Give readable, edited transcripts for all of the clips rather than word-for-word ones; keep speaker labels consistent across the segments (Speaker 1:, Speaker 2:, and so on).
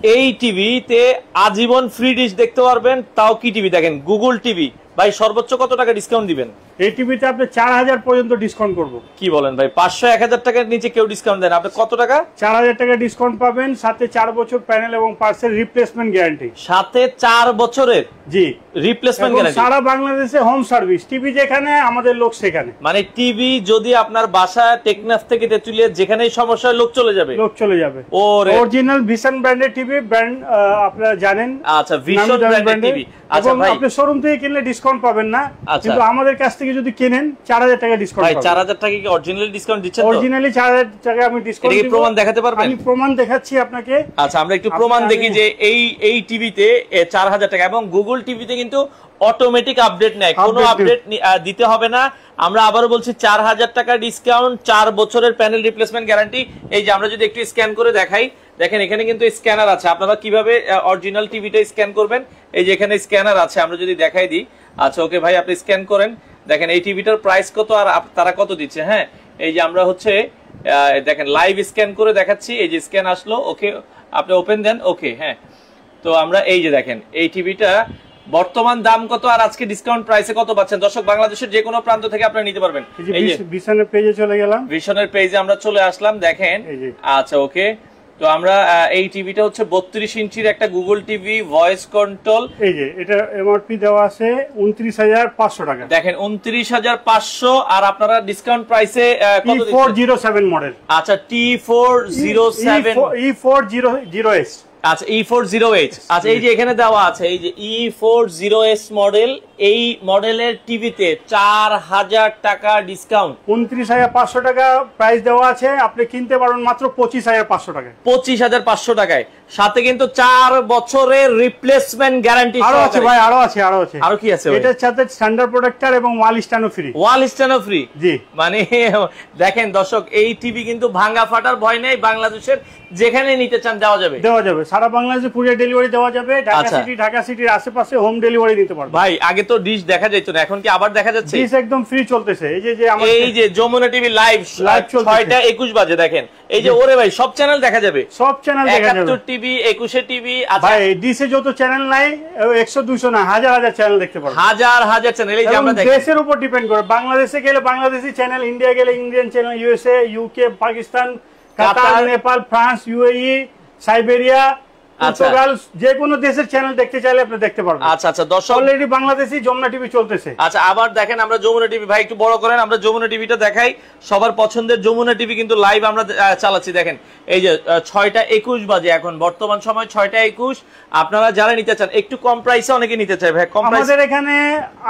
Speaker 1: এই টিভিতে আজীবন ফ্রি ডিশ দেখতে পারবেন। তাও কি টিভি দেখেন, গুগল টিভি। ভাই সর্বোচ্চ কত টাকা ডিসকাউন্ট দিবেন?
Speaker 2: এই টিভিতে আপনি 4000 পর্যন্ত ডিসকাউন্ট করব।
Speaker 1: কি বলেন ভাই, 500-1000 টাকার নিচে কেউ ডিসকাউন্ট দেন? আপনি কত টাকা?
Speaker 2: 4000 টাকা ডিসকাউন্ট পাবেন, সাথে 4 বছর প্যানেল এবং পার্টসের রিপ্লেসমেন্ট গ্যারান্টি।
Speaker 1: সাথে 4 বছরের
Speaker 2: জি
Speaker 1: রিপ্লেসমেন্ট গ্যারান্টি।
Speaker 2: সারা বাংলাদেশে হোম সার্ভিস। টিভি যেখানে আমাদের লোক সেখানে।
Speaker 1: মানে টিভি যদি আপনার বাসা টেকনাফ থেকে তেতুলিয়া যেখানেই সমস্যা লোক চলে যাবে। ওরে
Speaker 2: অরিজিনাল ভিশন ব্র্যান্ডের টিভি, ব্র্যান্ড আপনারা জানেন।
Speaker 1: আচ্ছা, ভিশন ব্র্যান্ডের টিভি। আচ্ছা ভাই,
Speaker 2: আপনি শোরুম থেকে কিনলে ডিসকাউন্ট পাবেন না, কিন্তু আমাদের কাছ থেকে যদি কিনেন 4000 টাকা ডিসকাউন্ট পাবেন।
Speaker 1: ভাই 4000 টাকা কি অরিজিনালি ডিসকাউন্ট দিচ্ছেন? তো
Speaker 2: অরিজিনালি 4000 টাকা আমি ডিসকাউন্ট দিব।
Speaker 1: এটা কি প্রমাণ দেখাতে পারবেন?
Speaker 2: আমি প্রমাণ দেখাচ্ছি আপনাকে।
Speaker 1: আচ্ছা, আমরা একটু প্রমাণ দেখি যে এই টিভিতে 4000 টাকা। এবং গুগল টিভিতে কিন্তু অটোমেটিক আপডেট নেয়, কোনো আপডেট দিতে হবে না। আমরা আবারও বলছি 4000 টাকা ডিসকাউন্ট, 4 বছরের প্যানেল রিপ্লেসমেন্ট গ্যারান্টি। এই যে আমরা যদি একটু স্ক্যান করে দেখাই, দেখেন এখানে কিন্তু স্ক্যানার আছে। আপনারা কিভাবে অরিজিনাল টিভিটা স্ক্যান করবেন, এই যে এখানে স্ক্যানার আছে, আমরা যদি দেখাই দিই। আচ্ছা ওকে ভাই, আপনি স্ক্যান করেন। দেখেন এই টিভিটার প্রাইস কত আর তারা কত দিচ্ছে। হ্যাঁ, এই যে আমরা হচ্ছে দেখেন লাইভ স্ক্যান করে দেখাচ্ছি। এই যে স্ক্যান আসলো, ওকে আপনি ওপেন দেন। ওকে, হ্যাঁ, তো আমরা এই যে দেখেন এই টিভিটা বর্তমান দাম কত আর আজকে ডিসকাউন্ট প্রাইসে কত পাচ্ছেন। দর্শক বাংলাদেশের যে কোনো প্রান্ত থেকে আপনারা নিতে পারবেন।
Speaker 2: এই যে ভিশনের পেজে চলে গেলাম,
Speaker 1: ভিশনের পেজে আমরা চলে আসলাম। দেখেন আচ্ছা ওকে, তো আমরা এই টিভিটা হচ্ছে 32 ইঞ্চির একটা গুগল টিভি, ভয়েস কন্ট্রোল।
Speaker 2: এই যে এটা এমআরপি দেওয়া আছে 29500 টাকা।
Speaker 1: দেখেন 29500, আর আপনারা ডিসকাউন্ট প্রাইসে কত দিচ্ছেন?
Speaker 2: T407 model.
Speaker 1: আচ্ছা T407
Speaker 2: E400S।
Speaker 1: আচ্ছা E408। আচ্ছা এই যে এখানে দেওয়া আছে, এই যে E408 মডেল, এই মডেলের টিভিতে 4000 টাকা ডিসকাউন্ট।
Speaker 2: 29500 টাকা প্রাইস দেওয়া আছে, আপনি কিনতে পারবেন মাত্র 25500 টাকায়।
Speaker 1: 25500 টাকায়, সাথে কিন্তু 4 বছরের রিপ্লেসমেন্ট গ্যারান্টি।
Speaker 2: আরো আছে ভাই, আরো আছে।
Speaker 1: আরো কি আছে?
Speaker 2: এটার সাথে স্ট্যান্ডার্ড প্রোটেক্টর এবং ওয়াল স্ট্যান্ডও ফ্রি।
Speaker 1: ওয়াল স্ট্যান্ডও ফ্রি?
Speaker 2: জি।
Speaker 1: মানে দেখেন দর্শক, এই টিভি কিন্তু ভাঙা ফাটার ভয় নেই। বাংলাদেশের যেখানে নিতে চান দেওয়া যাবে। সারা বাংলাদেশে কুরিয়ার ডেলিভারি দেওয়া যাবে। ঢাকা সিটির আশেপাশে হোম ডেলিভারি দিতে পারবে। ভাই আগে তো ডিশ দেখা যেত না, এখন কি আবার দেখা যাচ্ছে?
Speaker 2: ডিশ একদম ফ্রি চলতেছে। এই যে
Speaker 1: যমুনা টিভি লাইভ 6:21 বাজে। দেখেন এই যে, ওরে ভাই সব চ্যানেল দেখা যাবে,
Speaker 2: সব চ্যানেল দেখা যাবে।
Speaker 1: 71 টিভি, 21 টিভি।
Speaker 2: ভাই ডিশে যত চ্যানেল নাই 100-200 না, হাজার চ্যানেল দেখতে পারবে।
Speaker 1: হাজার চ্যানেল। এই যে আমরা দেখি,
Speaker 2: দেশের উপর ডিপেন্ড করে। বাংলাদেশে গেলে বাংলাদেশি চ্যানেল, ইন্ডিয়া গেলে Indian channel, USA, UK, Pakistan, Qatar, Nepal, France, UAE, Siberia, Portugal, যে কোনো দেশের চ্যানেল দেখতে চাইলে আপনি দেখতে পারবেন।
Speaker 1: আচ্ছা দর্শক,
Speaker 2: অলরেডি বাংলাদেশি যমুনা টিভি চলতেছে।
Speaker 1: আচ্ছা আবার দেখেন আমরা যমুনা টিভি, ভাই একটু বড় করেন, আমরা যমুনা টিভিটা দেখাই। সবার পছন্দের যমুনা টিভি কিন্তু লাইভ আমরা চালাচ্ছি। দেখেন এই যে 6:21 বাজে এখন, বর্তমান সময় 6:21। আপনারা যারা নিতে চান একটু কম প্রাইসে, অনেকে নিতে চায় ভাই কম প্রাইসে।
Speaker 2: আমাদের এখানে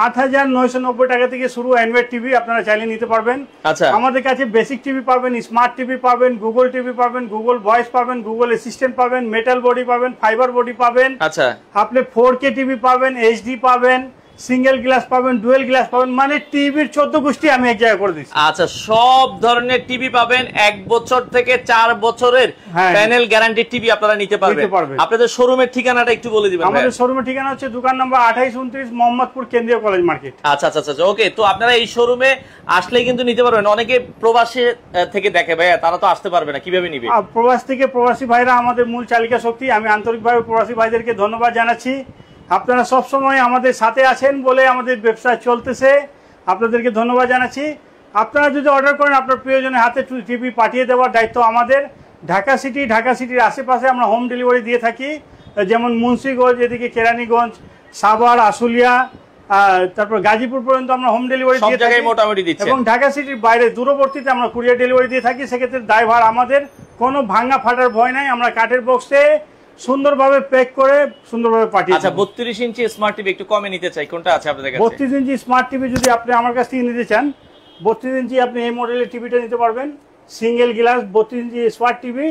Speaker 2: 8990 টাকা থেকে শুরু অ্যান্ড্রয়েড টিভি, আপনারা চাইলে নিতে পারবেন।
Speaker 1: আচ্ছা,
Speaker 2: আমাদের কাছে বেসিক টিভি পাবেন, স্মার্ট টিভি পাবেন, গুগল টিভি পাবেন, গুগল ভয়েস পাবেন, গুগল অ্যাসিস্ট্যান্ট পাবেন, মেটাল বডি পাবেন, ফাইবার বডি পাবেন।
Speaker 1: আচ্ছা,
Speaker 2: আপনি 4K টিভি পাবেন, এইচডি পাবেন, সিঙ্গেল গ্লাস পাবেন, ডুয়েল গ্লাস পাবেন। মানে টিভির 14 গোষ্ঠী আমি এক জায়গায় করে দিচ্ছি।
Speaker 1: আচ্ছা, সব ধরনের টিভি পাবেন। 1 বছর থেকে 4 বছরের প্যানেল গ্যারান্টি টিভি আপনারা নিতে পারবেন। আপনাদের শোরুমের ঠিকানাটা একটু বলে দিবেন।
Speaker 2: আমাদের শোরুমের ঠিকানা হচ্ছে দোকান নম্বর 2829, মোহাম্মদপুর কেন্দ্রীয় কলেজ মার্কেট।
Speaker 1: আচ্ছা, ওকে। তো আপনারা এই শোরুমে আসলেই কিন্তু নিতে পারবেন। অনেকে প্রবাসী থেকে দেখে ভাইয়া, তারা তো আসতে পারবে না, কিভাবে নিবে?
Speaker 2: প্রবাস থেকে প্রবাসী ভাইরা আমাদের মূল চালিকা শক্তি। আমি আন্তরিকভাবে প্রবাসী ভাইদেরকে ধন্যবাদ জানাচ্ছি। আপনারা সব সময় আমাদের সাথে আছেন বলে আমাদের ব্যবসা চলতেছে। আপনাদেরকে ধন্যবাদ জানাচ্ছি। আপনারা যদি অর্ডার করেন, আপনার প্রিয়জনের হাতে টিভি পাঠিয়ে দেওয়ার দায়িত্ব আমাদের। ঢাকা সিটির আশেপাশে আমরা হোম ডেলিভারি দিয়ে থাকি। যেমন মুন্সিগঞ্জ, এদিকে কেরানীগঞ্জ, সাভার, আশুলিয়া, তারপর গাজীপুর পর্যন্ত আমরা হোম ডেলিভারি দিয়ে থাকি
Speaker 1: মোটামুটি দিচ্ছি।
Speaker 2: এবং ঢাকা সিটির বাইরে দূরবর্তীতে আমরা কুরিয়ার ডেলিভারি দিয়ে থাকি। সেক্ষেত্রে দায়ভার আমাদের, কোনো ভাঙা ফাটার ভয় নাই। আমরা কাঠের বক্সে সুন্দরভাবে প্যাক করে সুন্দরভাবে পাঠিয়ে।
Speaker 1: আচ্ছা, 32 ইঞ্চি স্মার্ট টিভি একটু কমে নিতে চাই, কোনটা আছে আপনাদের কাছে?
Speaker 2: 32 ইঞ্চি স্মার্ট টিভি যদি আপনি আমার কাছ থেকে নিতে চান, 32 ইঞ্চি আপনি এই মডেলের টিভিটা নিতে পারবেন। সিঙ্গেল গ্লাস 32 ইঞ্চি স্মার্ট টিভি,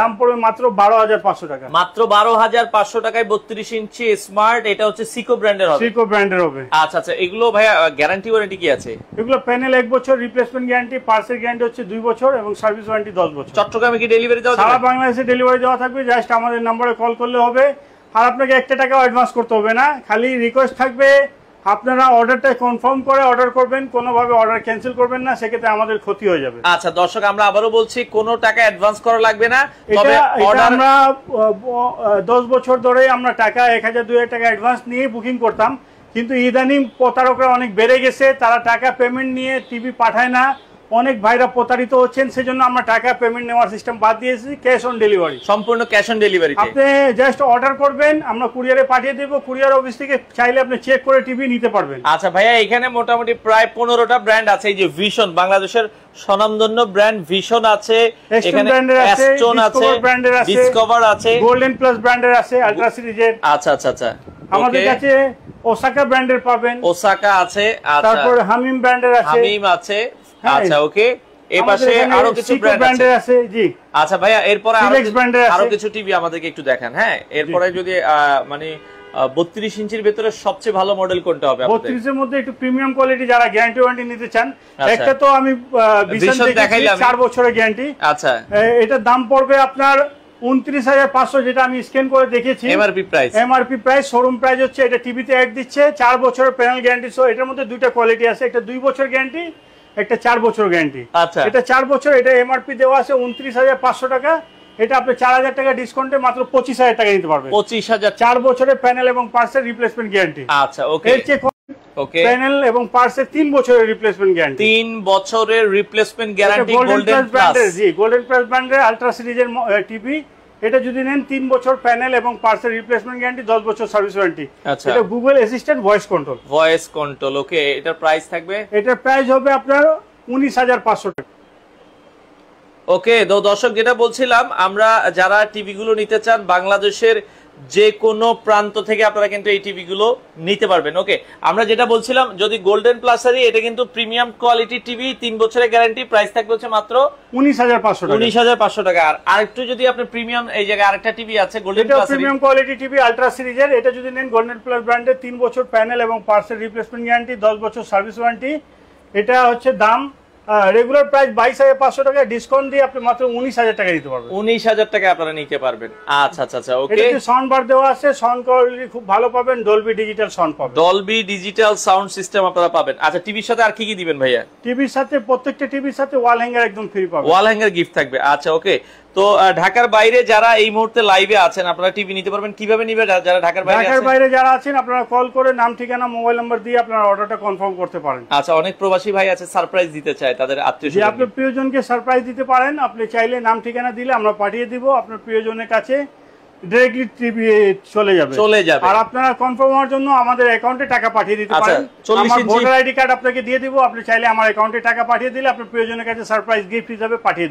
Speaker 2: দাম পড়বে মাত্র 12500 টাকা।
Speaker 1: মাত্র 12500 টাকায় 32 ইঞ্চি স্মার্ট। এটা হচ্ছে সিকো ব্র্যান্ডের হবে।
Speaker 2: সিকো ব্র্যান্ডের হবে।
Speaker 1: আচ্ছা, এগুলো ভাইয়া গ্যারান্টি ওয়ারেন্টি কি আছে?
Speaker 2: এগুলো প্যানেল 1 বছর, রিপ্লেসমেন্ট গ্যারান্টি, পার্টসের গ্যারান্টি হচ্ছে 2 বছর এবং সার্ভিস ওয়ারেন্টি 10 বছর।
Speaker 1: চট্টগ্রামে কি ডেলিভারি দেওয়া যাবে?
Speaker 2: সারা বাংলাদেশে ডেলিভারি দেওয়া থাকবে। জাস্ট আমাদের নম্বরে কল করলে হবে। আর আপনাকে 1 টাকাও অ্যাডভান্স করতে হবে না। খালি রিকোয়েস্ট থাকবে আপনারা অর্ডারটা কনফার্ম করে অর্ডার করবেন, কোনোভাবে অর্ডার ক্যান্সেল করবেন না, সেক্ষেত্রে আমাদের ক্ষতি হয়ে যাবে।
Speaker 1: আচ্ছা দর্শক, আমরা আবারও বলছি কোনো টাকা অ্যাডভান্স করা লাগবে না, তবে
Speaker 2: এটা
Speaker 1: অর্ডার
Speaker 2: আমরা 10 বছর ধরে আমরা টাকা 1000-2000 টাকা অ্যাডভান্স নিয়ে বুকিং করতাম, কিন্তু ইদানিং প্রতারকরা অনেক বেড়ে গেছে, তারা টাকা পেমেন্ট নিয়ে টিভি পাঠায় না, অনেক ভাইরা প্রতারিত হচ্ছেন, সেজন্য আমরা টাকা পেমেন্ট নেওয়ার সিস্টেম বাদ দিয়েছি, ক্যাশ অন ডেলিভারি,
Speaker 1: সম্পূর্ণ ক্যাশ অন ডেলিভারি।
Speaker 2: আপনি জাস্ট অর্ডার করবেন, আমরা কুরিয়ারে পাঠিয়ে দেব, কুরিয়ার অফিস থেকে চাইলে আপনি চেক করে টিভি নিতে পারবেন।
Speaker 1: আচ্ছা ভাইয়া, এখানে মোটামুটি প্রায় 15টা ব্র্যান্ড আছে। এই যে ভিশন, বাংলাদেশের স্বনামধন্য ব্র্যান্ড ভিশন আছে, এখানে অ্যাস্টন আছে, ডিসকভার আছে,
Speaker 2: গোল্ডেন প্লাস ব্র্যান্ডের আছে, আলট্রা সিরিজের।
Speaker 1: আচ্ছা আচ্ছা আচ্ছা,
Speaker 2: আমাদের কাছে ওসাকা ব্র্যান্ডের পাবেন,
Speaker 1: ওসাকা আছে,
Speaker 2: তারপর হামিম ব্র্যান্ডের আছে,
Speaker 1: হামিম আছে। আচ্ছা ওকে, এই পাশে আরো কিছু ব্র্যান্ড আছে।
Speaker 2: জি
Speaker 1: আচ্ছা ভাইয়া, এরপরে আরো কিছু টিভি আমাদেরকে একটু দেখান। হ্যাঁ, এরপরে যদি মানে 32 ইঞ্চির ভেতরে সবচেয়ে ভালো মডেল কোনটা হবে?
Speaker 2: 32 এর মধ্যে একটু প্রিমিয়াম কোয়ালিটি যারা গ্যারান্টি ওয়ারেন্টি নিতে চান, একটা তো আমি ভিশন দেখাইলাম 4 বছরের গ্যারান্টি।
Speaker 1: আচ্ছা,
Speaker 2: এটার দাম পড়বে আপনার 29,500, যেটা আমি স্ক্যান করে দেখেছি। এমআরপি প্রাইস, শোরুম প্রাইস হচ্ছে, এটা টিভিতে অ্যাড দিচ্ছে 4 বছরের প্যানেল গ্যারান্টি। সো এটার মধ্যে দুইটা কোয়ালিটি আছে, একটা 2 বছর গ্যারান্টি, একটা 4 বছর গ্যারান্টি।
Speaker 1: আচ্ছা,
Speaker 2: এটা 4 বছর, এটা এমআরপি দেওয়া আছে 29,500 টাকা, এটা আপনি 4000 টাকা ডিসকাউন্টে মাত্র 25,000 টাকা নিতে পারবেন।
Speaker 1: 25,000,
Speaker 2: 4 বছরের প্যানেল এবং পার্টসের রিপ্লেসমেন্ট গ্যারান্টি।
Speaker 1: আচ্ছা ওকে,
Speaker 2: ওকে, প্যানেল এবং পার্টসের 3 বছরের রিপ্লেসমেন্ট গ্যারান্টি।
Speaker 1: 3 বছরের রিপ্লেসমেন্ট গ্যারান্টি।
Speaker 2: গোল্ডেন প্লাস, জি গোল্ডেন প্লাস ব্র্যান্ডের আলট্রা সিরিজের টিভি, এটা যদি নেন 3 বছর প্যানেল এবং পার্টসের রিপ্লেসমেন্ট গ্যারান্টি, 10 বছর সার্ভিস ওয়ারেন্টি। এটা গুগল অ্যাসিস্ট্যান্ট ভয়েস কন্ট্রোল।
Speaker 1: ওকে, এটার প্রাইস থাকবে,
Speaker 2: এটার প্রাইস হবে আপনার 19,500 টাকা।
Speaker 1: ওকে, তো দর্শক যেটা বলছিলাম, আমরা যারা টিভি গুলো নিতে চান বাংলাদেশের যে কোনো প্রান্ত থেকে আপনারা কিন্তু এই টিভি গুলো নিতে পারবেন। ওকে, আমরা যেটা বলছিলাম, যদি গোল্ডেন প্লাসারি, এটা কিন্তু প্রিমিয়াম কোয়ালিটি টিভি, 3 বছরের গ্যারান্টি, প্রাইস থাকবে হচ্ছে মাত্র
Speaker 2: 19,500
Speaker 1: টাকা। আর আরেকটু যদি আপনি প্রিমিয়াম, এই জায়গায় আরেকটা টিভি আছে গোল্ডেন প্লাসারি,
Speaker 2: প্রিমিয়াম কোয়ালিটি টিভি আলট্রা সিরিজের, এটা যদি নেন গোল্ডেন প্লাস ব্র্যান্ডের 3 বছর প্যানেল এবং পার্টসের রিপ্লেসমেন্ট গ্যারান্টি, 10 বছর সার্ভিস ওয়ারেন্টি। এটা হচ্ছে দাম রেগুলার প্রাইস 22,500 টাকা, ডিসকাউন্ট দিয়ে আপনি মাত্র 19,000 টাকা নিতে পারবেন।
Speaker 1: 19,000 টাকা আপনারা নিতে পারবেন। আচ্ছা আচ্ছা আচ্ছা, ওকে,
Speaker 2: এটাতে সাউন্ড বার দেওয়া আছে, সাউন্ড কোয়ালিটি খুব ভালো পাবেন, ডলবি ডিজিটাল সাউন্ড পাবেন,
Speaker 1: ডলবি ডিজিটাল সাউন্ড সিস্টেম আপনারা পাবেন। আচ্ছা, টিভির সাথে আর কি কি দিবেন ভাইয়া?
Speaker 2: টিভির সাথে, প্রত্যেকটা টিভির সাথে ওয়াল হ্যাঙ্গার একদম ফ্রি পাবেন,
Speaker 1: ওয়াল হ্যাঙ্গার গিফট থাকবে। আচ্ছা ওকে, তো ঢাকার বাইরে যারা এই মুহূর্তে লাইভে আছেন, আপনারা টিভি নিতে পারবেন কিভাবে নিবে? যারা ঢাকার বাইরে
Speaker 2: যারা আছেন, আপনারা কল করে নাম ঠিকানা মোবাইল নাম্বার দিয়ে আপনারা অর্ডারটা কনফার্ম করতে পারেন।
Speaker 1: আচ্ছা, অনেক প্রবাসী ভাই আছে সারপ্রাইজ দিতে চায় তাদের আত্মীয়,
Speaker 2: আপনার প্রিয়জনকে সারপ্রাইজ দিতে পারেন। আপনি চাইলে নাম ঠিকানা দিলে আমরা পাঠিয়ে দিব আপনার প্রিয়জনের কাছে, ডাইরেক্টলি টিভি চলে যাবে। আর আপনারা কনফার্ম হওয়ার জন্য আমাদের অ্যাকাউন্টে টাকা পাঠিয়ে দিতে পারেন। আমার ভোটার আইডি কার্ড আপনাকে দিয়ে দিব, আপনি চাইলে আমার অ্যাকাউন্টে টাকা পাঠিয়ে দিলে আপনার প্রিয়জনের কাছে সারপ্রাইজ গিফট হিসেবে পাঠিয়ে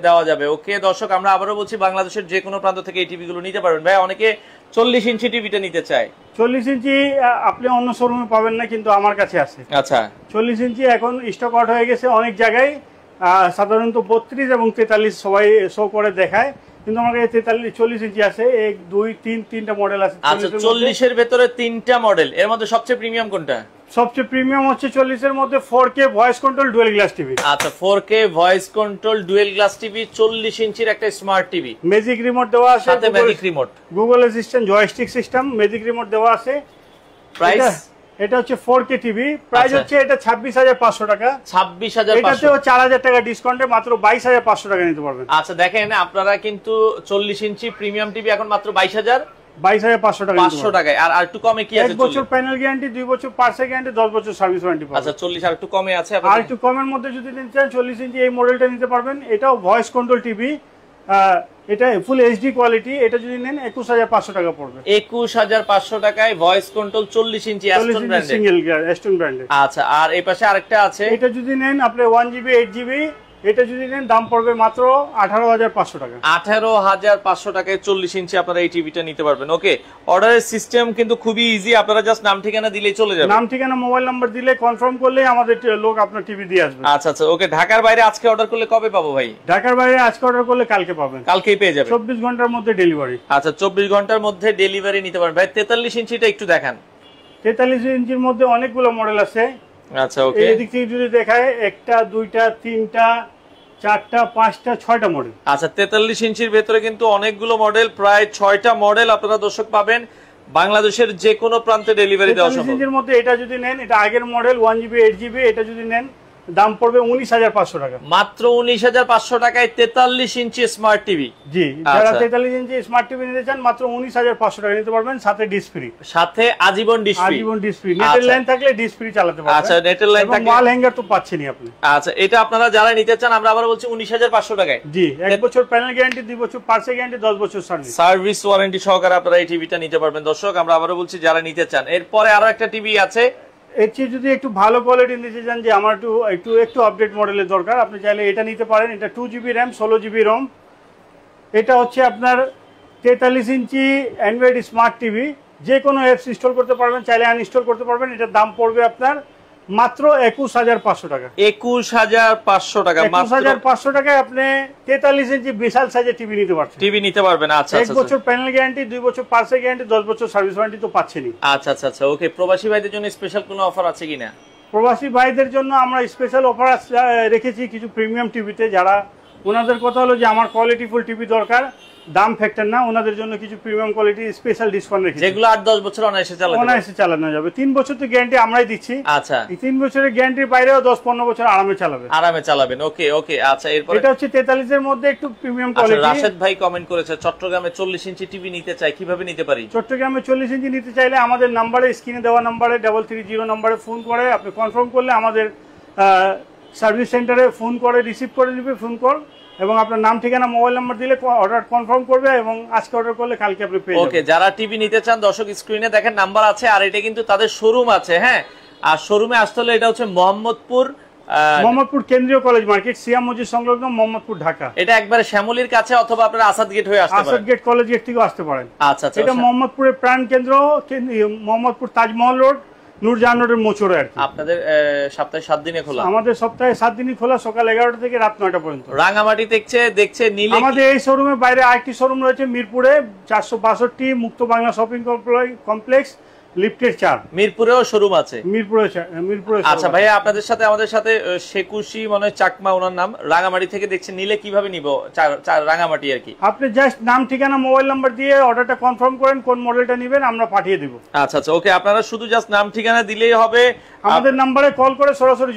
Speaker 1: দেওয়া যাবে। ওকে দর্শক, আমরা আবারও বলছি, বাংলাদেশের যে কোনো প্রান্ত থেকে এই টিভি গুলো নিতে পারবেন। ভাই, অনেকে 40 ইঞ্চি টিভিটা নিতে চায়।
Speaker 2: 40 ইঞ্চি আপনি অন্য শোরুমে পাবেন না, কিন্তু আমার কাছে আছে।
Speaker 1: আচ্ছা,
Speaker 2: 40 ইঞ্চি এখন স্টক আউট হয়ে গেছে অনেক জায়গায়, সাধারণত 32 এবং 43 সবাই শো করে দেখায়, কিন্তু আমার কাছে 40 ইঞ্চি আছে, 1 2 3 তিনটা মডেল আছে।
Speaker 1: আচ্ছা, 40 এর ভেতরে 3টা মডেল, এর মধ্যে সবচেয়ে প্রিমিয়াম কোনটা?
Speaker 2: সবচেয়ে প্রিমিয়াম হচ্ছে 40 এর মধ্যে 4K voice control dual glass TV.
Speaker 1: আচ্ছা, 4K voice control dual glass TV, 40 ইঞ্চির একটা স্মার্ট টিভি,
Speaker 2: ম্যাজিক রিমোট দেওয়া আছে,
Speaker 1: সাথে magic remote,
Speaker 2: Google assistant joystick system, magic remote দেওয়া আছে।
Speaker 1: প্রাইস,
Speaker 2: এটা হচ্ছে 4K টিভি, প্রাইস হচ্ছে এটা 26,500 টাকা।
Speaker 1: 26,500,
Speaker 2: এটাতেও 4,000 টাকা ডিসকাউন্টে মাত্র 22,500 টাকা নিতে পারবেন।
Speaker 1: আচ্ছা, দেখেন আপনারা কিন্তু 40 ইঞ্চি প্রিমিয়াম টিভি এখন মাত্র
Speaker 2: 22,500 টাকা,
Speaker 1: 500 টাকায়। আর একটু কমে কি আছে?
Speaker 2: 1 বছর প্যানেল গ্যারান্টি, 2 বছর পার্টস গ্যারান্টি, 10 বছর সার্ভিস ওয়ারেন্টি পাবেন।
Speaker 1: আচ্ছা, 40 আর একটু কমে আছে।
Speaker 2: আর একটু কমের মধ্যে যদি নিতে চান 40 ইঞ্চি এই মডেলটা নিতে পারবেন। এটাও ভয়েস কন্ট্রোল টিভি, এটা ফুল এইচডি কোয়ালিটি, এটা যদি নেন 21,500 টাকা পড়বে।
Speaker 1: 21,500 টাকায় ভয়েস কন্ট্রোল 40 ইঞ্চি অ্যাস্টন ব্র্যান্ডের,
Speaker 2: সিঙ্গেল অ্যাস্টন ব্র্যান্ডের।
Speaker 1: আচ্ছা, আর এই পাশে আরেকটা আছে,
Speaker 2: এটা যদি নেন আপনি 1GB 8GB, এটা যদি নেন দাম পড়বে মাত্র 18,500 টাকা।
Speaker 1: 18,500 টাকায় 40 ইঞ্চি আপনারা এই টিভিটা নিতে পারবেন। ওকে, অর্ডারের সিস্টেম কিন্তু খুবই ইজি, আপনারা জাস্ট নাম ঠিকানা দিলেই চলে যাবে।
Speaker 2: নাম ঠিকানা মোবাইল নাম্বার দিলে কনফার্ম করলে আমাদের লোক আপনার টিভি দিয়ে আসবে।
Speaker 1: আচ্ছা আচ্ছা, ওকে। ঢাকার বাইরে আজকে অর্ডার করলে কবে পাবো ভাই?
Speaker 2: ঢাকার বাইরে আজকে অর্ডার করলে কালকে পাবেন,
Speaker 1: কালকেই পেয়ে যাবেন,
Speaker 2: 24 ঘন্টার মধ্যে ডেলিভারি।
Speaker 1: আচ্ছা, 24 ঘন্টার মধ্যে ডেলিভারি নিতে পারবেন। ভাই, 43 ইঞ্চিটা একটু দেখান।
Speaker 2: 43 ইঞ্চির মধ্যে অনেকগুলো মডেল আছে।
Speaker 1: আচ্ছা, ওকে,
Speaker 2: এই দিক থেকে যদি দেখায়, 1টা 2টা 3টা 4টা 5টা 6টা মডেল।
Speaker 1: আচ্ছা, 43 ইঞ্চির ভেতরে কিন্তু অনেকগুলো মডেল, প্রায় 6টা মডেল আপনারা দর্শক পাবেন। বাংলাদেশের যে কোনো প্রান্তে ডেলিভারি দেওয়া
Speaker 2: 43
Speaker 1: সম্ভব।
Speaker 2: ইঞ্চির মধ্যে এটা যদি নেন, এটা আগের মডেল 1GB 8GB, এটা যদি নেন দাম পড়বে 19,500 টাকা।
Speaker 1: মাত্র 19,500 টাকায় 43 ইঞ্চি স্মার্ট টিভি।
Speaker 2: জি, যারা 43 ইঞ্চি স্মার্ট টিভি নিতে চান মাত্র 19,500 টাকা নিতে পারবেন, সাথে ডিশ ফ্রি।
Speaker 1: সাথে আজীবন ডিশ ফ্রি।
Speaker 2: আজীবন ডিশ ফ্রি, নেটের লাইন থাকলে ডিশ ফ্রি চালাতে পারবেন।
Speaker 1: আচ্ছা, নেটের লাইন থাকলে
Speaker 2: ওয়াল হ্যাঙ্গার তো পাচ্ছেনই আপনি।
Speaker 1: আচ্ছা, এটা আপনারা যারা নিতে চান আমরা আবার বলছি 19,500 টাকায়।
Speaker 2: জি, 1 বছর প্যানেল গ্যারান্টি, 2 বছর পার্সে গ্যারান্টি, 10 বছর
Speaker 1: সার্ভিস ওয়ারেন্টি সহকারে আপনারা এই টিভিটা নিতে পারবেন। দর্শক, আমরা আবারও বলছি যারা নিতে চান। এরপরে আরো একটা টিভি আছে,
Speaker 2: এর চেয়ে যদি একটু ভালো কোয়ালিটি নিতে চান, যে আমার একটু আপডেট মডেলের দরকার, আপনি চাইলে এটা নিতে পারেন। এটা 2GB র্যাম, 16GB রোম। এটা হচ্ছে আপনার 43 ইঞ্চি অ্যান্ড্রয়েড স্মার্ট টিভি, যে কোনো অ্যাপস ইনস্টল করতে পারবেন, চাইলে আনইনস্টল করতে পারবেন। এটার দাম পড়বে আপনার মাত্র 21,500 টাকা।
Speaker 1: 21,500 টাকা।
Speaker 2: 21,500 টাকায় আপনি 43 ইঞ্চি বিশাল সাইজের টিভি নিতে পারছেন।
Speaker 1: টিভি নিতে পারবেন। আচ্ছা,
Speaker 2: 1 বছর প্যানেল গ্যারান্টি, 2 বছর পার্সে গ্যারান্টি, 10 বছর সার্ভিস ওয়ারেন্টি তো পাচ্ছেনই।
Speaker 1: আচ্ছা আচ্ছা আচ্ছা, ওকে। প্রবাসী ভাইদের জন্য স্পেশাল কোনো অফার আছে কিনা?
Speaker 2: প্রবাসী ভাইদের জন্য আমরা স্পেশাল অফার রেখেছি কিছু প্রিমিয়াম টিভিতে। যারা ওনাদের কথা হলো যে আমার কোয়ালিটিফুল টিভি দরকার, দাম ফ্যাক্টর না, ওনাদের জন্য কিছু প্রিমিয়াম কোয়ালিটি স্পেশাল ডিসকাউন্ট রেখেছি,
Speaker 1: যেগুলো 8-10 বছর অনায়াসে
Speaker 2: চালানো যাবে। 3 বছর তো গ্যারান্টি আমরাই দিচ্ছি।
Speaker 1: আচ্ছা,
Speaker 2: এই 3 বছরের গ্যারান্টির বাইরেও 10-15 বছর আরামে চালাবেন।
Speaker 1: ওকে ওকে। আচ্ছা, এরপর
Speaker 2: এটা হচ্ছে 43 এর মধ্যে একটু প্রিমিয়াম কোয়ালিটি।
Speaker 1: রাশেদ ভাই কমেন্ট করেছে, চট্টগ্রামে 40 ইঞ্চি টিভি নিতে চাই, কিভাবে নিতে পারি?
Speaker 2: চট্টগ্রামে 40 ইঞ্চি নিতে চাইলে আমাদের নাম্বারে, স্ক্রিনে দেওয়া নাম্বারে 330 নাম্বারে ফোন করে আপনি কনফার্ম করলে আমাদের সার্ভিস সেন্টারে ফোন করে রিসিভ করে নেবে ফোন কল, এবং আপনার নাম, ঠিকানা, মোবাইল নাম্বার দিলে অর্ডার কনফার্ম করবে, এবং আজকে অর্ডার করলে কালকে আপনি পেয়ে যাবেন।
Speaker 1: ওকে, যারা টিভি নিতে চান দর্শক স্ক্রিনে দেখেন নাম্বার আছে, আর এটা কিন্তু তাদের শোরুম আছে। হ্যাঁ, আর শোরুমে আসতে হলে এটা হচ্ছে
Speaker 2: মোহাম্মদপুর কেন্দ্রীয় কলেজ মার্কেট, সিয়াম মসজিদ সংলগ্ন, মোহাম্মদপুর, ঢাকা।
Speaker 1: এটা একবারে শ্যামলীর কাছে, অথবা আপনারা আসাদ গেট হয়ে আসতে পারেন।
Speaker 2: আসাদ গেট, কলেজ গেট থেকে আসতে পারেন।
Speaker 1: আচ্ছা আচ্ছা।
Speaker 2: এটা মোহাম্মদপুরের প্রাণ কেন্দ্র, মোহাম্মদপুর তাজমহল রোড, নূরজাহান রোডের মোচড়ে আর কি।
Speaker 1: আপনাদের সপ্তাহে 7 দিনে খোলা?
Speaker 2: আমাদের সপ্তাহে 7 দিনই খোলা, সকাল 11টা থেকে রাত 9টা পর্যন্ত।
Speaker 1: রাঙামাটি দেখছে নিলে
Speaker 2: আমাদের এই শোরুমের বাইরে আরেকটি শোরুম রয়েছে মিরপুরে, 462 মুক্ত বাংলা শপিং কমপ্লেক্স, লিফটের 4।
Speaker 1: মিরপুরেও শোরুম আছে?
Speaker 2: মিরপুরে।
Speaker 1: আচ্ছা ভাইয়া, আপনাদের সাথে আমাদের সাথে শেকুশি মনে হয় চাকমা ওনার নাম, রাঙামাটি থেকে দেখছে নিলে কিভাবে নিব? রাঙামাটি আর কি।
Speaker 2: আপনি জাস্ট নাম, ঠিকানা, মোবাইল নাম্বার দিয়ে অর্ডারটা কনফার্ম করেন, কোন মডেলটা নেবেন, আমরা পাঠিয়ে দেব।
Speaker 1: আচ্ছা আচ্ছা, ওকে। আপনারা শুধু জাস্ট নাম ঠিকানা দিলেই হবে,
Speaker 2: আমাদের নাম্বারে কল করে সরাসরি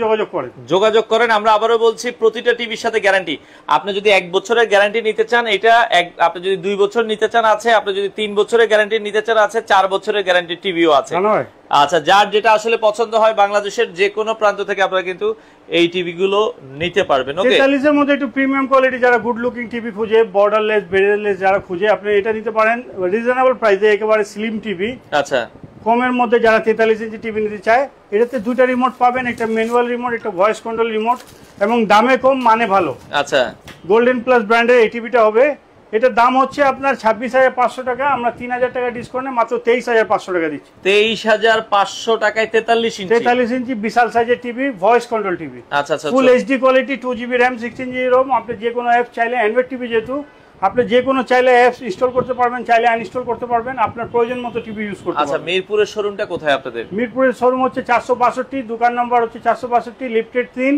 Speaker 2: যোগাযোগ করেন।
Speaker 1: আমরা আবারও বলছি, প্রতিটা টিভির সাথে গ্যারান্টি। আপনি যদি 1 বছরের গ্যারান্টি নিতে চান এটা, আপনি যদি 2 বছর নিতে চান আছে, আপনি যদি 3 বছরের গ্যারান্টি নিতে চান আছে, 4 বছরের গ্যারান্টি টিভিও আছে। আচ্ছা, যার যেটা আসলে পছন্দ হয় বাংলাদেশের যে কোনো প্রান্ত থেকে আপনারা কিন্তু এই টিভি গুলো নিতে পারবেন। ওকে,
Speaker 2: 43 এর মধ্যে একটু প্রিমিয়াম কোয়ালিটি, যারা গুড লুকিং টিভি খুঁজে, বর্ডারলেস, বেরিয়ারলেস যারা খুঁজে, আপনি এটা নিতে পারেন রিজনেবল প্রাইসে, একেবারে স্লিম টিভি।
Speaker 1: আচ্ছা,
Speaker 2: কমের মধ্যে যারা 43 ইঞ্চি টিভি নিতে চায়, এটাতে 2টা রিমোট পাবেন, একটা ম্যানুয়াল রিমোট, একটা ভয়েস কন্ট্রোল রিমোট, এবং দামে কম, মানে ভালো।
Speaker 1: আচ্ছা,
Speaker 2: গোল্ডেন প্লাস ব্র্যান্ডের এই টিভিটা হবে। এটার দাম হচ্ছে আপনার 26,500 টাকা, আমরা 3,000 টাকা ডিসকাউন্টে মাত্র 23,500 টাকা দিচ্ছি।
Speaker 1: 23,500 টাকায় 43
Speaker 2: ইঞ্চি বিশাল সাইজের টিভি, ভয়েস কন্ট্রোল টিভি।
Speaker 1: আচ্ছা আচ্ছা,
Speaker 2: full HD quality, 2GB RAM, 16GB ROM. আপনি যে কোনো অ্যাপ চাইলে, অ্যান্ড্রয়েড টিভি যেহেতু, আপনি যে কোনো চাইলে অ্যাপস ইনস্টল করতে পারবেন, চাইলে আনইনস্টল করতে পারবেন, আপনার প্রয়োজন মতো টিভি ইউজ করতে পারবেন।
Speaker 1: আচ্ছা, মিরপুরের শোরুমটা কোথায় আপনাদের?
Speaker 2: মিরপুরের শোরুম হচ্ছে 462, দোকান নাম্বার হচ্ছে 462, লিফটেড 3,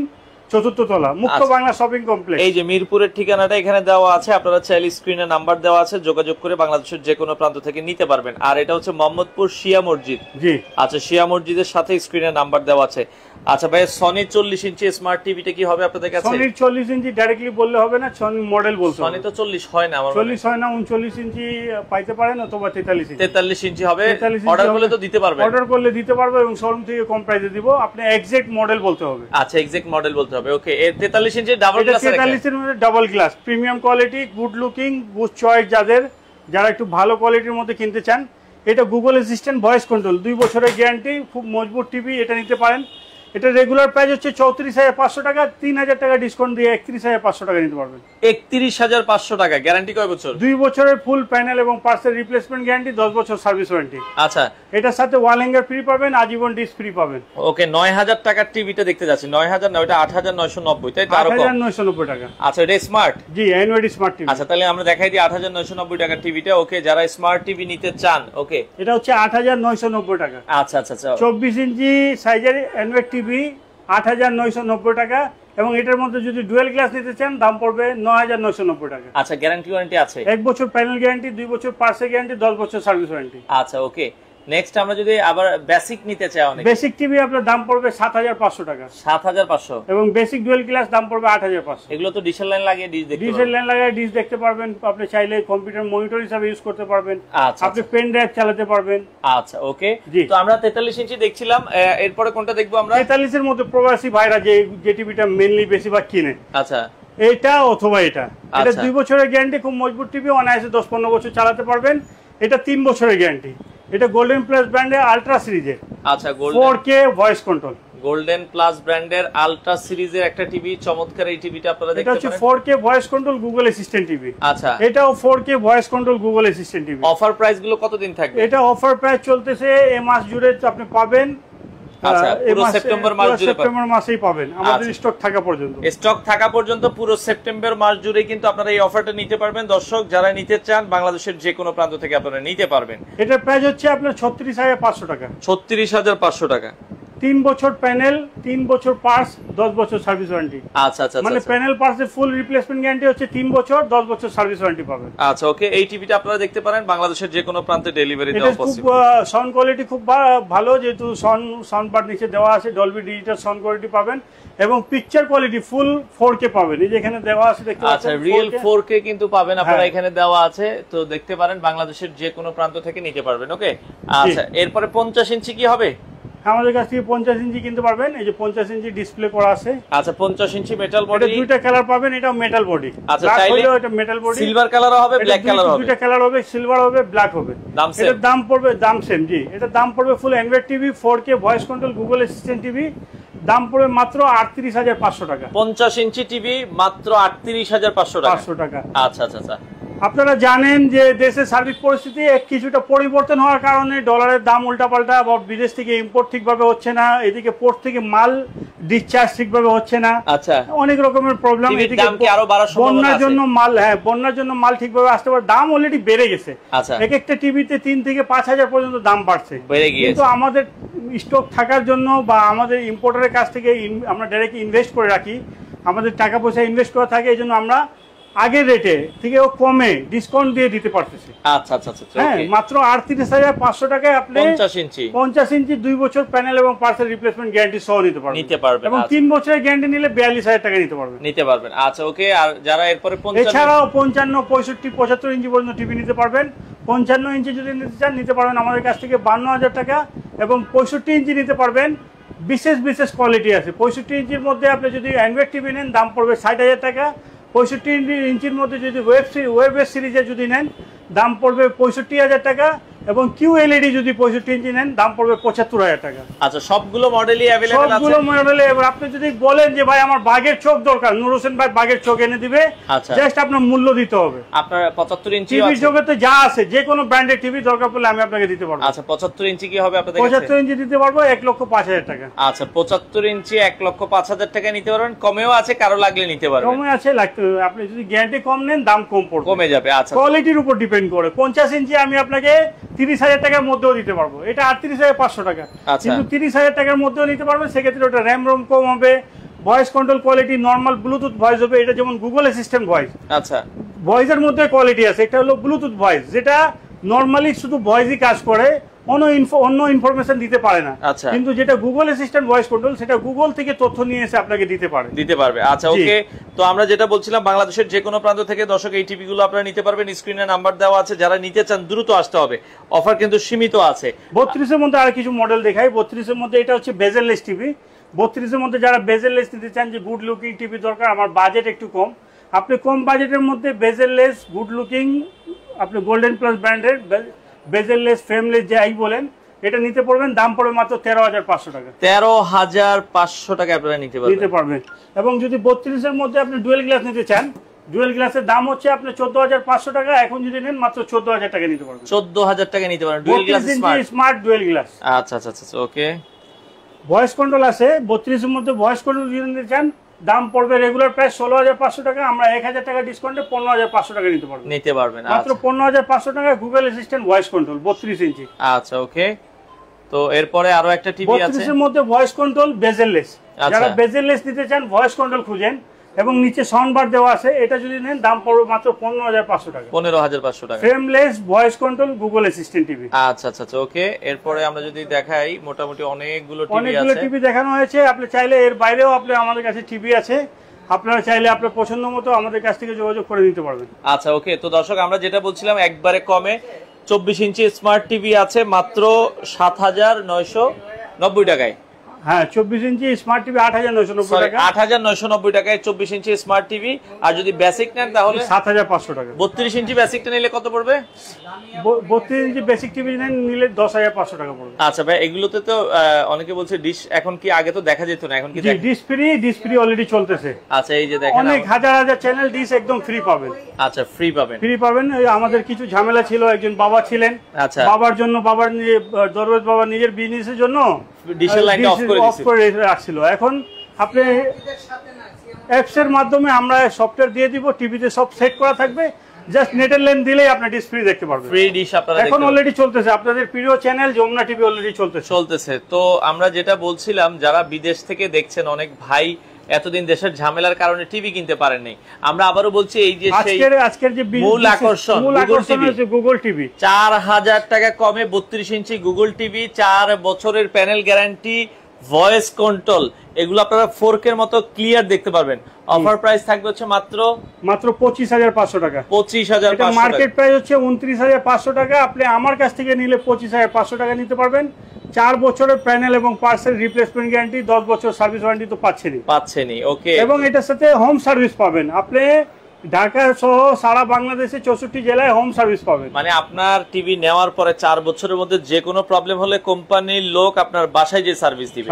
Speaker 2: 4র্থ তলা, মুক্ত বাংলা শপিং কমপ্লেক্স।
Speaker 1: এই যে মিরপুরের ঠিকানাটা এখানে দেওয়া আছে, আপনারা চাইলে স্ক্রিনে নাম্বার দেওয়া আছে, যোগাযোগ করে বাংলাদেশের যে কোনো প্রান্ত থেকে নিতে পারবেন। আর এটা হচ্ছে মোহাম্মদপুর শিয়া মসজিদ।
Speaker 2: জি,
Speaker 1: আচ্ছা, শিয়া মসজিদের সাথে স্ক্রিনে নাম্বার দেওয়া আছে। আচ্ছা ভাই, সনি 40 ইঞ্চি স্মার্ট টিভিটা কি হবে আপনাদের কাছে?
Speaker 2: সনির 40 ইঞ্চি ডাইরেক্টলি বললে হবে না, সনি মডেল বলতে হবে।
Speaker 1: সনি তো 40 হয় না, আমার
Speaker 2: 40 হয় না, 39 ইঞ্চি পাইতে পারেন, অথবা
Speaker 1: 43 ইঞ্চি হবে। অর্ডার করলে তো দিতে পারবেন?
Speaker 2: অর্ডার করলে দিতে পারবো, এবং শোরুম থেকে কম প্রাইসে দিব। আপনি এক্সাক্ট মডেল বলতে হবে।
Speaker 1: আচ্ছা, এক্সাক্ট মডেল বলতে হবে। ওকে, 43 ইঞ্চি ডাবল গ্লাস।
Speaker 2: 43 এর মধ্যে double glass, premium quality, good looking, good choice. যারা একটু ভালো কোয়ালিটির মধ্যে কিনতে চান, এটা গুগল অ্যাসিস্ট্যান্ট ভয়েস কন্ট্রোল, 2 বছরের গ্যারান্টি, খুব মজবুত টিভি, এটা নিতে পারেন। এটা রেগুলার প্রাইস হচ্ছে 34,500 টাকা, 3,000 টাকা ডিসকাউন্ট দিয়ে 31,500 টাকা নিতে পারবেন।
Speaker 1: 31,500 টাকা। গ্যারান্টি কয় বছর?
Speaker 2: 2 বছরের ফুল প্যানেল এবং পার্সেল রিপ্লেসমেন্ট গ্যারান্টি, 10 বছর সার্ভিস ওয়ারেন্টি।
Speaker 1: আচ্ছা,
Speaker 2: এটার সাথে ওয়াল হ্যাঙ্গার ফ্রি পাবেন, আজীবন ডিশ ফ্রি পাবেন।
Speaker 1: ওকে, 9,000 টাকার টিভিটা দেখতে যাচ্ছি। 9,000 না, ওটা 8,990, তাই তো?
Speaker 2: 8,990 টাকা।
Speaker 1: আচ্ছা, এটা স্মার্ট?
Speaker 2: জি, অ্যান্ড্রয়েড স্মার্ট টিভি।
Speaker 1: আচ্ছা, তাহলে আমরা দেখাই দিই 8,990 টাকার টিভিটা। ওকে, যারা স্মার্ট টিভি নিতে চান, ওকে,
Speaker 2: এটা হচ্ছে 8,990 টাকা।
Speaker 1: আচ্ছা আচ্ছা আচ্ছা,
Speaker 2: 24 ইঞ্চি সাইজের অ্যান্ড্রয়েড টিভি, 8,990 টাকা। এবং এটার মধ্যে যদি ডুয়েল গ্লাস নিতে চান দাম পড়বে ৯,৯৯০ টাকা।
Speaker 1: আচ্ছা, গ্যারান্টি ওয়ারেন্টি আছে?
Speaker 2: 1 বছর প্যানেল গ্যারান্টি, 2 বছর পার্সে গ্যারান্টি, 10 বছর সার্ভিস ওয়ারেন্টি।
Speaker 1: আচ্ছা, ওকে। নেক্সট আমরা যদি আবার বেসিক নিতে চাই, অনেক
Speaker 2: বেসিক টিভি আপনার দাম পড়বে ৭৫০০ টাকা।
Speaker 1: ৭৫০০।
Speaker 2: এবং বেসিক ডুয়েল গ্লাস দাম পড়বে ৮৫০০।
Speaker 1: এগুলো তো ডিশের লাইন লাগিয়ে
Speaker 2: ডিশের লাইন লাগিয়ে ডিশ দেখতে পারবেন, আপনি চাইলে কম্পিউটার মনিটর হিসেবে ইউজ করতে পারবেন,
Speaker 1: আচ্ছা,
Speaker 2: আপনি পেন ড্রাইভ চালাতে পারবেন।
Speaker 1: আচ্ছা, ওকে। তো আমরা 43 ইঞ্চি দেখছিলাম, এরপরে কোনটা দেখবো আমরা?
Speaker 2: 43 এর মধ্যে প্রবাসী ভাইরা যে টিভিটা মেইনলি বেশিরভাগ কিনে,
Speaker 1: আচ্ছা,
Speaker 2: এটা অথবা এটা 2 বছরের গ্যারান্টি, খুব মজবুত টিভি, অনায়াসে 10-15 বছর চালাতে পারবেন। এটা 3 বছরের গ্যারান্টি। এটা গোল্ডেন প্লাস ব্র্যান্ডের আলট্রা সিরিজের,
Speaker 1: আচ্ছা,
Speaker 2: 4K voice control.
Speaker 1: Golden plus ব্র্যান্ডের আলট্রা সিরিজের একটা টিভি, চমৎকার এই টিভিটা আপনারা দেখতে পারেন।
Speaker 2: এটা হচ্ছে 4K voice control Google assistant TV.
Speaker 1: আচ্ছা,
Speaker 2: এটাও 4K voice control Google assistant TV.
Speaker 1: Offer price গুলো কতদিন থাকবে?
Speaker 2: এটা অফার প্রাইস চলতেছে এই মাস জুড়ে, আপনি পাবেন।
Speaker 1: আচ্ছা, পুরো সেপ্টেম্বর মাস জুড়ে,
Speaker 2: সেপ্টেম্বর মাসেই পাবেন, আমাদের স্টক থাকা পর্যন্ত।
Speaker 1: স্টক থাকা পর্যন্ত পুরো সেপ্টেম্বর মাস জুড়ে কিন্তু আপনারা এই অফারটা নিতে পারবেন। দর্শক যারা নিতে চান বাংলাদেশের যে কোনো প্রান্ত থেকে আপনারা নিতে পারবেন।
Speaker 2: এটার প্রাইস হচ্ছে আপনার ৩৬,৫০০ টাকা।
Speaker 1: ৩৬,৫০০ টাকা।
Speaker 2: 3 বছর প্যানেল, 3 বছর পার্টস, 10 বছর সার্ভিস ওয়ারেন্টি।
Speaker 1: আচ্ছা, আচ্ছা,
Speaker 2: মানে প্যানেল পার্টসের ফুল রিপ্লেসমেন্ট গ্যারান্টি হচ্ছে 3 বছর, 10 বছর সার্ভিস ওয়ারেন্টি পাবেন।
Speaker 1: আচ্ছা, ওকে। এই টিভিটা আপনারা দেখতে পারেন, বাংলাদেশের যে কোনো প্রান্তে ডেলিভারি দেওয়া পসিবল।
Speaker 2: সাউন্ড কোয়ালিটি খুব ভালো, যেহেতু সাউন্ড বার নিচে দেওয়া আছে, ডলবি ডিজিটাল সাউন্ড কোয়ালিটি পাবেন এবং পিকচার কোয়ালিটি ফুল 4K পাবেন। এই যে এখানে দেওয়া আছে দেখতে পাচ্ছেন।
Speaker 1: আচ্ছা, রিয়েল 4K কিন্তু পাবেন আপনারা, এখানে দেওয়া আছে, তো দেখতে পারেন, বাংলাদেশের যে কোনো প্রান্ত থেকে নিতে পারবেন। ওকে, আচ্ছা, এরপরে 50 ইঞ্চি কি হবে?
Speaker 2: আমাদের কাছ থেকে 50 ইঞ্চি কিনতে পারবেন। এই যে 50 ইঞ্চি ডিসপ্লে করা আছে।
Speaker 1: আচ্ছা, 50 ইঞ্চি মেটাল বডি।
Speaker 2: এটা দুইটা কালার পাবেন, এটা মেটাল বডি।
Speaker 1: আচ্ছা, চাইলে
Speaker 2: এটা মেটাল বডি,
Speaker 1: সিলভার কালার হবে, ব্ল্যাক কালার হবে।
Speaker 2: দুইটা কালার হবে, সিলভার হবে, ব্ল্যাক হবে। এটার দাম পড়বে, দাম সেম। জি, এটার দাম পড়বে ফুল Android TV, 4K voice control Google assistant TV, দাম পড়বে মাত্র ৩৮,৫০০ টাকা।
Speaker 1: 50 ইঞ্চি টিভি মাত্র ৩৮,৫০০ টাকা। আচ্ছা, আচ্ছা, আচ্ছা।
Speaker 2: আপনারা জানেন যে দেশের সার্বিক পরিস্থিতি কিছুটা পরিবর্তন হওয়ার কারণে ডলারের দাম উল্টাপাল্টা, বা বিদেশ থেকে ইম্পোর্ট ঠিকভাবে হচ্ছে না, এদিকে পোর্ট থেকে মাল ডিসচার্জ ঠিকভাবে হচ্ছে না।
Speaker 1: আচ্ছা,
Speaker 2: অনেক রকমের প্রবলেম। এদিকে বন্যার জন্য মাল, বন্যার জন্য মাল ঠিকভাবে আসতে পারে, দাম অলরেডি বেড়ে গেছে।
Speaker 1: আচ্ছা,
Speaker 2: এক একটা টিভিতে 3 থেকে 5,000 পর্যন্ত দাম বাড়ছে। কিন্তু আমাদের স্টক থাকার জন্য বা আমাদের ইম্পোর্টারের কাছ থেকে আমরা ডাইরেক্ট ইনভেস্ট করে রাখি, আমাদের টাকা পয়সা ইনভেস্ট করা থাকে, এই জন্য আমরা আগের রেটে থেকেও কমে ডিসকাউন্ট দিয়ে দিতে পারতেছি।
Speaker 1: আচ্ছা, আচ্ছা, আচ্ছা,
Speaker 2: হ্যাঁ, মাত্র ৩৮,৫০০ টাকায় আপনি 50 ইঞ্চি 2 বছর প্যানেল এবং পার্সেল রিপ্লেসমেন্ট গ্যারান্টি সহ নিতে পারবেন। এবং 3 বছরের গ্যারান্টি নিলে ৪২,০০০ টাকা নিতে পারবেন।
Speaker 1: আচ্ছা, ওকে। আর যারা এরপরে
Speaker 2: এছাড়াও 55, 65, 75 ইঞ্চি পর্যন্ত টিভি নিতে পারবেন। 55 ইঞ্চি যদি নিতে চান নিতে পারবেন আমাদের কাছ থেকে ৫২,০০০ টাকা, এবং 65 ইঞ্চি নিতে পারবেন। বিশেষ কোয়ালিটি আছে। 65 ইঞ্চির মধ্যে আপনি যদি অ্যান্ড্রয়েড টিভি নেন দাম পড়বে ৬০,০০০ টাকা। 65 ইঞ্চির মধ্যে যদি ওয়েব সিরিজে যদি নেন দাম পড়বে ৬৫,০০০ টাকা, এবং QLED যদি 65 ইঞ্চি নেন দাম পড়বে ৭৫,০০০ টাকা।
Speaker 1: আচ্ছা, সবগুলো মডেলই अवेलेबल আছে?
Speaker 2: সবগুলো মডেলে। এবার আপনি যদি বলেন যে ভাই আমার বাগের চোখ দরকার, নূর হোসেন ভাই বাগের চোখ এনে দিবে, জাস্ট আপনার মূল্য দিতে হবে।
Speaker 1: আপনার 75 ইঞ্চি
Speaker 2: টিভি জগতে যা আছে, যে কোনো ব্র্যান্ডের টিভি দরকার পড়লে আমি আপনাকে দিতে পারবো।
Speaker 1: আচ্ছা, 75 ইঞ্চি কি হবে আপনাদের কাছে?
Speaker 2: 75 ইঞ্চি দিতে পারবো ১,০৫,০০০ টাকা।
Speaker 1: আচ্ছা, 75 ইঞ্চি ১,৫,০০০ টাকা নিতে পারবেন, কমেও আছে, কারো লাগলে নিতে পারবেন।
Speaker 2: কমে আছে, আপনি যদি গ্যারান্টি কম নেন দাম কম পড়বে,
Speaker 1: কমে যাবে। আচ্ছা,
Speaker 2: কোয়ালিটির উপর ডিপেন্ড করে। 50 ইঞ্চি আমি আপনাকে ৩০,০০০ টাকার মধ্যেও দিতে পারবো, এটা ৩৮,৫০০ টাকা। কিন্তু ৩০,০০০ টাকার মধ্যেও নিতে পারবেন, সেক্ষেত্রে ওটা র্যাম রোম কম হবে, voice control quality normal Bluetooth voice হবে। এটা যেমন গুগল অ্যাসিস্ট্যান্ট ভয়েস। আচ্ছা, ভয়েসের মধ্যে কোয়ালিটি আছে। একটা হলো ব্লুটুথ ভয়েস, যেটা নর্মালি শুধু ভয়েসই কাজ করে, অন্য ইনফরমেশন দিতে পারে না। কিন্তু যেটা গুগল অ্যাসিস্ট্যান্ট ভয়েস কন্ট্রোল, সেটা গুগল থেকে তথ্য নিয়ে এসে আপনাকে দিতে পারবে।
Speaker 1: আচ্ছা, ওকে। তো আমরা যেটা বলছিলাম, বাংলাদেশের যে কোনো প্রান্ত থেকে দর্শক এই টিভি গুলো আপনারা নিতে পারবেন। স্ক্রিনে নাম্বার দেওয়া আছে, যারা নিতে চান দ্রুত আসতে হবে, অফার কিন্তু সীমিত আছে।
Speaker 2: 32 এর মধ্যে আর কিছু মডেল দেখাই। 32 এর মধ্যে এটা হচ্ছে বেজেললেস টিভি। 32 এর মধ্যে যারা বেজেললেস নিতে চান, যে গুড লুকিং টিভি দরকার, আমার বাজেট একটু কম, আপনি কম বাজেটের মধ্যে বেজেললেস গুড লুকিং, আপনি গোল্ডেন প্লাস ব্র্যান্ডের বেজেললেস ফ্রেমলেস যাই বলেন, এটা নিতে পারবেন। দাম পড়বে মাত্র 13,৫০০ টাকা।
Speaker 1: 13,৫০০ টাকা আপনারা নিতে পারবেন।
Speaker 2: এবং যদি 32 এর মধ্যে আপনি ডুয়েল গ্লাস নিতে চান, ডুয়েল গ্লাসের দাম হচ্ছে আপনার 14,৫০০ টাকা। এখন যদি নেন মাত্র 14,০০০ টাকা নিতে পারবেন।
Speaker 1: 14,০০০ টাকা নিতে পারবেন dual glass
Speaker 2: smart dual glass.
Speaker 1: আচ্ছা, আচ্ছা, আচ্ছা, ওকে।
Speaker 2: ভয়েস কন্ট্রোল আছে 32 এর মধ্যে। ভয়েস কন্ট্রোল যদি নিতে চান দাম পড়বে রেগুলার প্রাইস 16,৫০০ টাকা, আমরা ১,০০০ টাকা ডিসকাউন্টে 15,৫০০ টাকা নিতে পারবেন। মাত্র 15,৫০০ টাকা গুগল অ্যাসিস্ট্যান্ট ভয়েস কন্ট্রোল 32 ইঞ্চি।
Speaker 1: আচ্ছা, ওকে। তো এরপরে আরো একটা টিভি আছে
Speaker 2: 32 এর মধ্যে ভয়েস কন্ট্রোল বেজেললেস। যারা বেজেললেস নিতে চান, ভয়েস কন্ট্রোল খুঁজেন এবং নিচে সাউন্ড বার দেওয়া আছে, এটা যদি নেন দাম পড়বে মাত্র 15,500 টাকা।
Speaker 1: 15,500 টাকা।
Speaker 2: Frameless voice control Google assistant TV.
Speaker 1: আচ্ছা আচ্ছা আচ্ছা, ওকে। এরপরে আমরা যদি দেখাই, মোটামুটি অনেকগুলো
Speaker 2: টিভি দেখানো হয়েছে। আপনি চাইলে এর বাইরেও আপনি আমাদের কাছে টিভি আছে, আপনারা চাইলে আপনার পছন্দ মতো আমাদের কাছ থেকে যোগাযোগ করে নিতে পারবেন।
Speaker 1: আচ্ছা, ওকে। তো দর্শক, আমরা যেটা বলছিলাম, একবারে কমে 24 ইঞ্চি স্মার্ট টিভি আছে মাত্র 7,990 টাকায়।
Speaker 2: হ্যাঁ, 24 ইঞ্চি স্মার্ট টিভি 8,990 টাকা।
Speaker 1: 8,990 টাকায় 24 ইঞ্চি স্মার্ট টিভি। আর যদি বেসিক নেন তাহলে
Speaker 2: 7,500 টাকা।
Speaker 1: 32 ইঞ্চি বেসিকটা নিলে কত পড়বে?
Speaker 2: 32 ইঞ্চি বেসিক টিভি নিলে 10,500 টাকা পড়বে।
Speaker 1: আচ্ছা ভাই, এগুলোতে তো অনেকে বলছে ডিশ এখন কি, আগে তো দেখা যেত না, এখন কি
Speaker 2: ডিশ ফ্রি অলরেডি চলতেছে।
Speaker 1: আচ্ছা, এই যে দেখেন
Speaker 2: অনেক হাজার হাজার চ্যানেল ডিশ একদম ফ্রি পাবেন।
Speaker 1: আচ্ছা, ফ্রি পাবেন।
Speaker 2: আমাদের কিছু ঝামেলা ছিল, একজন বাবা ছিলেন,
Speaker 1: আচ্ছা,
Speaker 2: বাবার জন্য, দরবেশ বাবা নিজের বিজনেসের জন্য
Speaker 1: ডিশের লাইনটা অফ
Speaker 2: করে রাখছিল। এখন আপনি অ্যাপস এর মাধ্যমে আমরা সফটওয়্যার দিয়ে দিব, টিভিতে সব সেট করা থাকবে, জাস্ট নেটের লাইন দিলেই আপনি ডিশ ফ্রি দেখতে পারবেন।
Speaker 1: ফ্রি ডিশ আপনারা
Speaker 2: এখন অলরেডি চলতেছে, আপনাদের প্রিয় চ্যানেল যমুনা টিভি অলরেডি চলতেছে।
Speaker 1: তো আমরা যেটা বলছিলাম, যারা বিদেশ থেকে দেখছেন, অনেক ভাই এতদিন দেশের ঝামেলার কারণে টিভি কিনতে পারেননি। আমরা আবারও বলছি, এই যে
Speaker 2: আজকের যে
Speaker 1: মূল আকর্ষণ
Speaker 2: গুগল টিভি,
Speaker 1: 4,000 টাকা কমে 32 ইঞ্চি গুগল টিভি, 4 বছরের প্যানেল গ্যারান্টি, ভয়েস কন্ট্রোল, এগুলো আপনারা 4K এর মতো ক্লিয়ার দেখতে পারবেন। অফার প্রাইস থাকবে হচ্ছে মাত্র
Speaker 2: 25,500 টাকা।
Speaker 1: 25,500
Speaker 2: মার্কেট প্রাইস হচ্ছে 29,500 টাকা। আপনি আমার কাছ থেকে নিলে 25,500 টাকা নিতে পারবেন। 4 বছরের প্যানেল এবং পার্সেল রিপ্লেসমেন্ট গ্যারান্টি, 10 বছর সার্ভিস ওয়ারেন্টি তো পাচ্ছেনই।
Speaker 1: ওকে।
Speaker 2: এবং এটার সাথে হোম সার্ভিস পাবেন। আপনি ঢাকা সহ সারা বাংলাদেশে 64 জেলায় হোম সার্ভিস পাবেন।
Speaker 1: মানে আপনার টিভি নেওয়ার পরে 4 বছরের মধ্যে যে কোনো প্রবলেম হলে কোম্পানির লোক আপনার বাসায় যে সার্ভিস দিবে।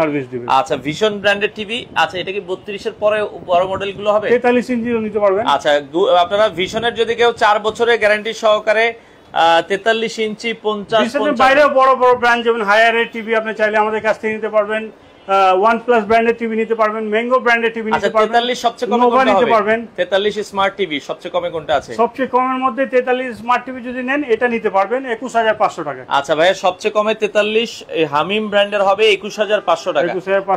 Speaker 1: আচ্ছা, ভিশন ব্র্যান্ডের টিভি। আচ্ছা, এটা কি 32 এর পরে বড় মডেল গুলো হবে?
Speaker 2: 43 ইঞ্চিও নিতে পারবেন।
Speaker 1: আচ্ছা, আপনারা ভিশনের যদি কেউ 4 বছরের গ্যারান্টি সহকারে 43 ইঞ্চি 50
Speaker 2: বাইরেও বড় বড় ব্র্যান্ড যেমন হায়ারের টিভি আপনি চাইলে আমাদের কাছ থেকে নিতে পারবেন। OnePlus ব্র্যান্ডের টিভি নিতে পারবেন, ম্যাঙ্গো ব্র্যান্ডের টিভি নিতে পারবেন।
Speaker 1: 43 সবচেয়ে কমে কোনটা নিতে পারবেন? 43 স্মার্ট টিভি সবচেয়ে কমে কোনটা আছে?
Speaker 2: সবচেয়ে কমের মধ্যে 43 স্মার্ট টিভি যদি নেন এটা নিতে পারবেন 21,500 টাকা।
Speaker 1: আচ্ছা ভাই, সবচেয়ে কমে 43 হামিম ব্র্যান্ডের হবে 21,500 টাকা।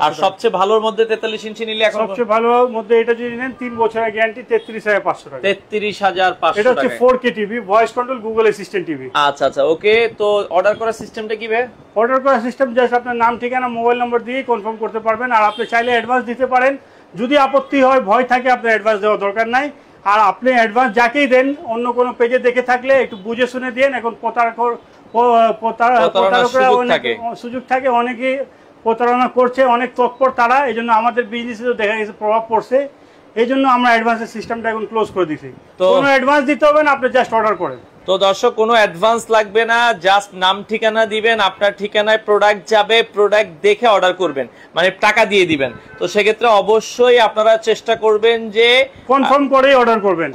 Speaker 1: আর সবচেয়ে ভালোর মধ্যে 43 ইঞ্চি নিলে এখন
Speaker 2: সবচেয়ে ভালোর মধ্যে এটা যদি নেন 3 বছরের গ্যারান্টি 33,500 টাকা।
Speaker 1: 33,500
Speaker 2: এটা হচ্ছে 4K TV, voice control Google assistant TV.
Speaker 1: আচ্ছা আচ্ছা, ওকে। তো অর্ডার করার সিস্টেমটা কি ভাই?
Speaker 2: অর্ডার করার সিস্টেম জাস্ট আপনার নাম, ঠিকানা, মোবাইল নম্বর দিয়ে কনফার্ম করতে পারবেন। আর আপনি চাইলে অ্যাডভান্স দিতে পারেন। যদি আপত্তি হয়, ভয় থাকে, আপনার অ্যাডভান্স দেওয়ার দরকার নাই। আর আপনি অ্যাডভান্স যাকেই দেন, অন্য কোনো পেজে দেখে থাকলে একটু বুঝে শুনে দেন। এখন প্রতারকরা সুযোগ থাকে, অনেকে প্রতারণা করছে, অনেক তৎপর তারা। এই জন্য আমাদের বিজনেসে দেখা গেছে প্রভাব পড়ছে। এই জন্য আমরা অ্যাডভান্সের সিস্টেমটা এখন ক্লোজ করে দিচ্ছি। কোনো অ্যাডভান্স দিতে হবে না, আপনি জাস্ট অর্ডার করেন।
Speaker 1: তো দর্শক, কোনো অ্যাডভান্স লাগবে না, জাস্ট নাম ঠিকানা দিবেন, আপনার ঠিকানায় প্রোডাক্ট যাবে, প্রোডাক্ট দেখে অর্ডার করবেন, মানে টাকা দিয়ে দিবেন। তো সেক্ষেত্রে অবশ্যই আপনারা চেষ্টা করবেন যে
Speaker 2: কনফার্ম করে অর্ডার করবেন।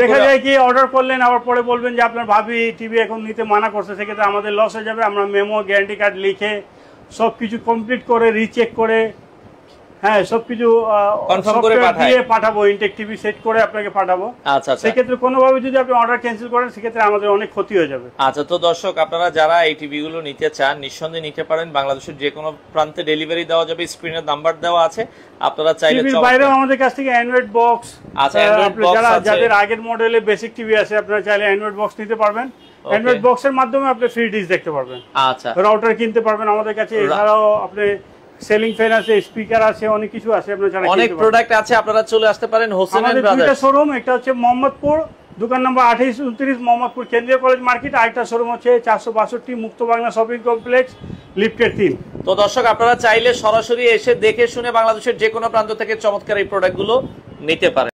Speaker 2: দেখা যায় কি অর্ডার করলেন, আবার পরে বলবেন যে আপনার ভাবি টিভি এখন নিতে মানা করছে, সেক্ষেত্রে আমাদের লস হয়ে যাবে। আমরা মেমো, গ্যারান্টি কার্ড লিখে সবকিছু কমপ্লিট করে, রিচেক করে, হ্যাঁ সবকিছু কনফার্ম করে পাঠাবো, ইনটেক টিভি সেট করে আপনাকে পাঠাবো।
Speaker 1: আচ্ছা,
Speaker 2: সেক্ষেত্রে কোনোভাবে যদি আপনি অর্ডার ক্যান্সেল করেন, সেক্ষেত্রে আমাদের অনেক ক্ষতি হয়ে যাবে।
Speaker 1: আচ্ছা, তো দর্শক, আপনারা যারা এই টিভি গুলো নিতে চান, নিঃসন্দেহে নিতে পারেন। বাংলাদেশের যে কোনো প্রান্তে ডেলিভারি দেওয়া যাবে, স্ক্রিনের নাম্বার দেওয়া আছে, আপনারা চাইলে।
Speaker 2: টিভির বাইরেও আমাদের কাছ থেকে অ্যান্ড্রয়েড বক্স,
Speaker 1: আচ্ছা অ্যান্ড্রয়েড বক্স আছে,
Speaker 2: যাদের আগের মডেলে বেসিক টিভি আছে, আপনারা চাইলে অ্যান্ড্রয়েড বক্স নিতে পারবেন। অ্যান্ড্রয়েড বক্সের মাধ্যমে আপনি ফ্রি ডিশ দেখতে পারবেন।
Speaker 1: আচ্ছা,
Speaker 2: রাউটার কিনতে পারবেন আমাদের কাছে। এছাড়াও আপনি সেলিং ফ্যান আছে, স্পিকার আছে, অনেক কিছু আছে, আপনারা যারা
Speaker 1: অনেক প্রোডাক্ট আছে, আপনারা চলে আসতে পারেন হোসেন এন্ড ব্রাদার্স।
Speaker 2: দুটো শোরুম, একটা হচ্ছে মোহাম্মদপুর, দোকান নম্বর 2829 মোহাম্মদপুর কেন্দ্রীয় কলেজ মার্কেট। আরেকটা শোরুম হচ্ছে 462 মুক্ত বাংলা শপিং কমপ্লেক্স, লিফটের 3।
Speaker 1: তো দর্শক, আপনারা চাইলে সরাসরি এসে দেখে শুনে বাংলাদেশের যে কোনো প্রান্ত থেকে চমৎকার এই প্রোডাক্টগুলো নিতে পারেন।